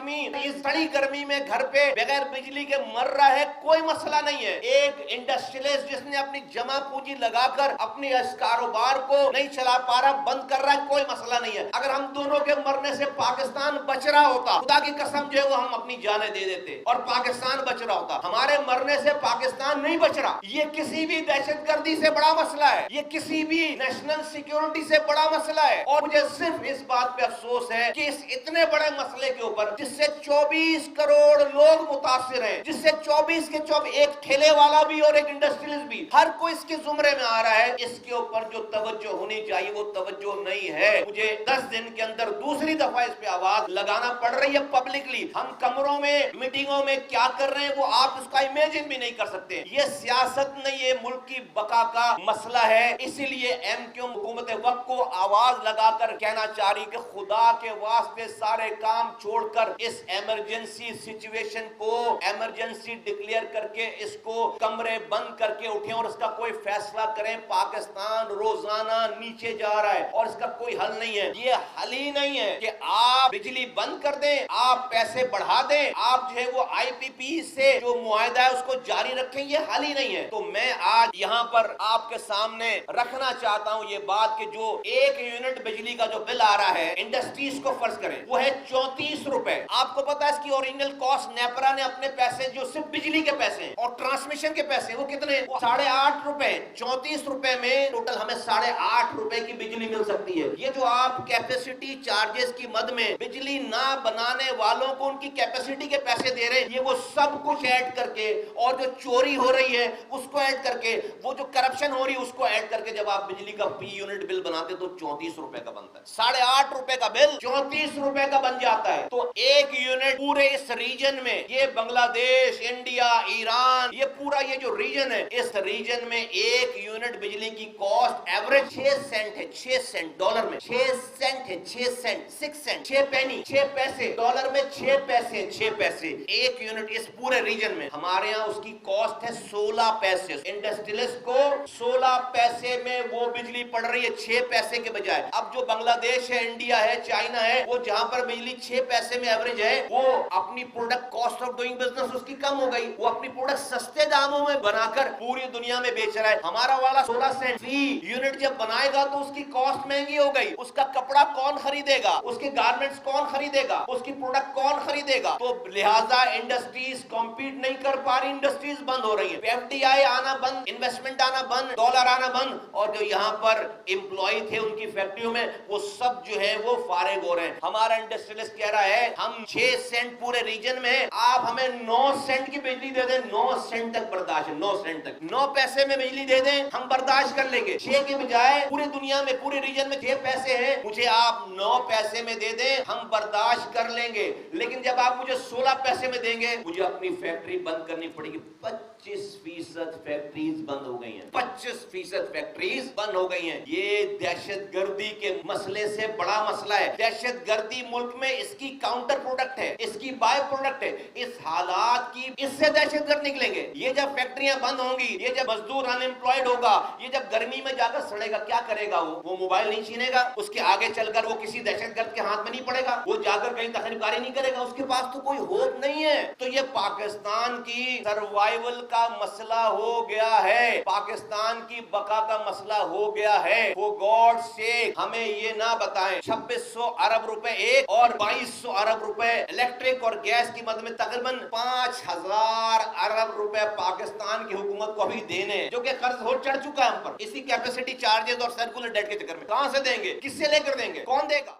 आदमी इस बड़ी गर्मी में घर पे बगैर बिजली के मर रहा है, कोई मसला नहीं है। एक इंडस्ट्रियलिस्ट जिसने अपनी जमा पूंजी लगाकर अपने इस कारोबार को नहीं चला पा रहा, बंद कर रहा है, कोई मसला नहीं है। अगर हम दोनों के मरने से पाकिस्तान बच रहा होता, खुदा की कसम जो है वो हम अपनी जानें दे देते और पाकिस्तान बच रहा होता। हमारे मरने से पाकिस्तान नहीं बच रहा। ये किसी भी दहशतगर्दी से बड़ा मसला है, ये किसी भी नेशनल सिक्योरिटी से बड़ा मसला है। और मुझे सिर्फ इस बात पे अफसोस है कि इस इतने बड़े मसले के ऊपर जिससे 24 करोड़ लोग मुतासिर हैं, जिससे 24 के 24 एक ठेले वाला भी और एक इंडस्ट्रियलिस्ट भी, हर कोई इसके जुमरे में आ रहा है। इसके ऊपर जो तवज्जो होनी चाहिए वो तवज्जो नहीं है। मुझे 10 दिन के अंदर दूसरी दफा इस पे आवाज लगाना पड़ रही है पब्लिकली। हम कमरों में मीटिंगों में क्या कर रहे हैं वो आप उसका इमेजिन भी नहीं कर सकते। ये सियासत नहीं, ये मुल्क की बका का मसला है। इसीलिए एमक्यू हुकूमत वक्त को आवाज लगाकर कहना चाह रही कि खुदा के वास्ते सारे काम छोड़कर इस इमरजेंसी सिचुएशन को इमरजेंसी डिक्लेयर करके इसको कमरे बंद करके उठे और इसका कोई फैसला करें। पाकिस्तान रोजाना नीचे जा रहा है और इसका कोई हल नहीं है। ये हल ही नहीं है कि आप बिजली बंद कर दें, आप पैसे बढ़ा दें, आप जो है वो आईपीपी से जो मुआहदा है उसको जारी रखें, ये हल ही नहीं है। तो मैं आज यहाँ पर आपके सामने रखना चाहता हूँ ये बात कि जो 1 यूनिट बिजली का जो बिल आ रहा है इंडस्ट्रीज को फर्ज करें वो है 34 रुपए। आपको पता है इसकी ओरिजिनल कॉस्ट नेपरा ने अपने पैसे जो सिर्फ बिजली के पैसे हैं और ट्रांसमिशन के पैसे वो कितने, 8.5 रुपए। 34 रुपए में टोटल हमें 8.5 रुपए की बिजली मिल सकती है। ये जो आप कैपेसिटी चार्जेस की मद में बिजली ना बनाने वालों को उनकी कैपेसिटी के पैसे दे रहे हैं, ये वो सब कुछ ऐड करके और जो चोरी हो रही है उसको ऐड करके, वो जो करप्शन हो रही है उसको ऐड करके जब आप बिजली का पी यूनिट बिल बनाते तो 34 रुपए का बनता है। 8.5 रुपए का बिल 34 रुपए का बन जाता है। तो 1 यूनिट पूरे इस रीजन में, ये बांग्लादेश, इंडिया, ईरान, ये पूरा ये जो रीजन है, इस रीजन में 1 यूनिट बिजली की कॉस्ट एवरेज 6 सेंट है। 6 सेंट डॉलर में 6 सेंट है, 6 सेंट, 6 सेंट, 6 पैनी, 6 पैसे डॉलर में, 6 पैसे, 6 पैसे 1 यूनिट इस पूरे रीजन में। हमारे यहाँ उसकी कॉस्ट है 16 पैसे। इंडस्ट्रियलिस्ट को 16 पैसे में वो बिजली पड़ रही है 6 पैसे के बजाय। अब जो बांग्लादेश है, इंडिया है, चाइना है, वो जहां पर बिजली 6 पैसे में एवरेज है, वो अपनी product cost of doing business उसकी कम हो गई, वो अपनी प्रोडक्ट सस्ते दामों में बनाकर पूरी दुनिया में बेच रहा है। हमारा वाला 16 सेंट फी यूनिट जब बनाएगा तो उसकी कॉस्ट महंगी हो गई। उसका कपड़ा कौन खरीदेगा, उसके गारमेंट्स कौन खरीदेगा, उसकी प्रोडक्ट कौन खरीदेगा। तो लिहाजा इंडस्ट्रीज कॉम्पीट नहीं कर पा रही, इंडस्ट्रीज बंद हो रही है, एफडीआई आना बंद, इन्वेस्टमेंट आना बंद, डॉलर आना बंद, और जो यहाँ पर एम्प्लॉय थे उनकी फैक्ट्रियों में वो सब जो है वो फारिग हो रहे हैं। हमारा इंडस्ट्रियलिस्ट कह रहा है हम 6 सेंट पूरे रीजन में, आप हमें 9 सेंट की बिजली दे दें, 9 सेंट तक बर्दाश्त है, 9 सेंट तक, 9 पैसे में बिजली दे दें, हम बर्दाश्त कर लेंगे। 6 के बजाय पूरी दुनिया में, पूरे रीजन में 6 पैसे हैं, मुझे आप 9 पैसे में दे दें, हम बर्दाश्त कर लेंगे। लेकिन जब आप मुझे 16 पैसे में देंगे, मुझे अपनी फैक्ट्री बंद करनी पड़ेगी। 25% फैक्ट्रीज बंद हो गई हैं, 25% फैक्ट्रीज बंद हो गई हैं। ये दहशतगर्दी के मसले से बड़ा मसला है। दहशतगर्दी मुल्क में इसकी काउंटर प्रोडक्ट है, इसकी बाय प्रोडक्ट है। इस हालात की, इससे दहशतगर्द निकलेंगे। ये जब फैक्ट्रियां बंद होंगी, ये जब मजदूर अनएम्प्लॉयड होगा, ये जब गर्मी में जाकर सड़ेगा, क्या करेगा वो मोबाइल नहीं छीनेगा, उसके आगे चलकर वो किसी दहशतगर्द के हाथ में नहीं पड़ेगा, वो जाकर कहीं तखरीकारी नहीं करेगा, उसके पास तो कोई होप नहीं है। तो ये पाकिस्तान की सर्वाइवल का मसला हो गया है, पाकिस्तान की बका का मसला हो गया है। वो गॉड से हमें ये ना बताएं 2600 अरब रुपए एक और 2200 अरब रुपए इलेक्ट्रिक और गैस की मद में तकरीबन 5000 अरब रुपए पाकिस्तान की हुकूमत को अभी देने, जो कि कर्ज हो चढ़ चुका है हम पर, इसी कैपेसिटी चार्जेस और सर्कुलर डेट के चक्कर में। कहां से देंगे, किससे लेकर देंगे, कौन देगा।